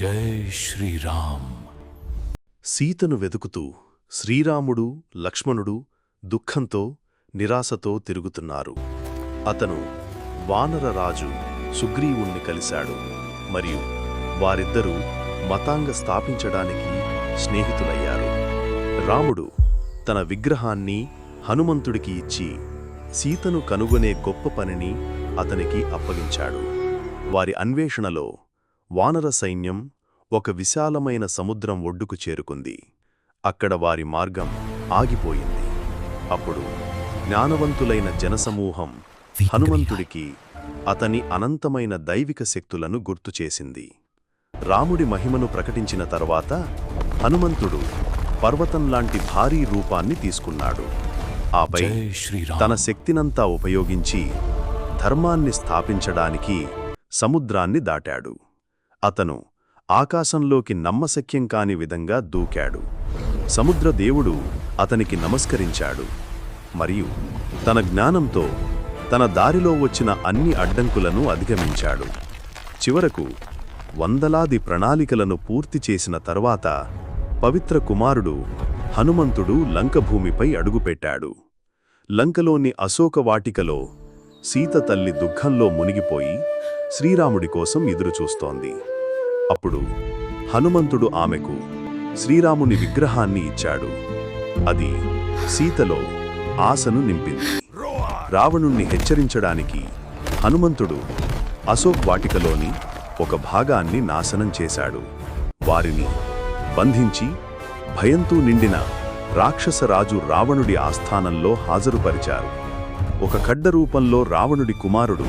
జై శ్రీరామ్. సీతను వెతుకుతూ శ్రీరాముడు లక్ష్మణుడు దుఃఖంతో నిరాశతో తిరుగుతున్నారు. అతను వానరరాజు సుగ్రీవుణ్ణి కలిశాడు. మరియు వారిద్దరూ మతాంగ స్థాపించడానికి స్నేహితులయ్యారు. రాముడు తన విగ్రహాన్ని హనుమంతుడికి ఇచ్చి సీతను కనుగొనే గొప్ప పనిని అతనికి అప్పగించాడు. వారి అన్వేషణలో వానర సైన్యం ఒక విశాలమైన సముద్రం ఒడ్డుకు చేరుకుంది. అక్కడ వారి మార్గం ఆగిపోయింది. అప్పుడు జ్ఞానవంతులైన జనసమూహం హనుమంతుడికి అతని అనంతమైన దైవిక శక్తులను గుర్తుచేసింది. రాముడి మహిమను ప్రకటించిన తర్వాత హనుమంతుడు పర్వతంలాంటి భారీ రూపాన్ని తీసుకున్నాడు. ఆపై తన శక్తినంతా ఉపయోగించి ధర్మాన్ని స్థాపించడానికి సముద్రాన్ని దాటాడు. అతను ఆకాశంలోకి నమ్మశక్యం కాని విధంగా దూకాడు. సముద్రదేవుడు అతనికి నమస్కరించాడు మరియు తన జ్ఞానంతో తన దారిలో వచ్చిన అన్ని అడ్డంకులను అధిగమించాడు. చివరకు వందలాది ప్రణాళికలను పూర్తి చేసిన తర్వాత పవిత్ర కుమారుడు హనుమంతుడు లంకభూమిపై అడుగుపెట్టాడు. లంకలోని అశోకవాటికలో సీత తల్లి దుఃఖంలో మునిగిపోయి శ్రీరాముడి కోసం ఎదురుచూస్తోంది. అప్పుడు హనుమంతుడు ఆమెకు శ్రీరాముని విగ్రహాన్ని ఇచ్చాడు. అది సీతలో ఆశను నింపింది. రావణుణ్ణి హెచ్చరించడానికి హనుమంతుడు అశోక్ వాటికలోని ఒక భాగాన్ని నాశనం చేశాడు. వారిని బంధించి భయంతో నిండిన రాక్షసరాజు రావణుడి ఆస్థానంలో హాజరుపరిచారు. ఒక ఖడ్డ రూపంలో రావణుడి కుమారుడు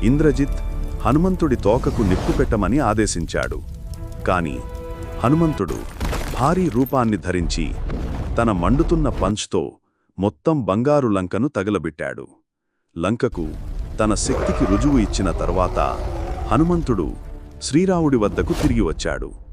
ఇంద్రజిత్ హనుమంతుడి తోకకు నిప్పు పెట్టమని ఆదేశించాడు. కాని హనుమంతుడు భారీ రూపాన్ని ధరించి తన మండుతున్న పంచ్తో మొత్తం బంగారు లంకను తగలబెట్టాడు. లంకకు తన శక్తికి రుజువు ఇచ్చిన తర్వాత హనుమంతుడు శ్రీరాముడి వద్దకు తిరిగి వచ్చాడు.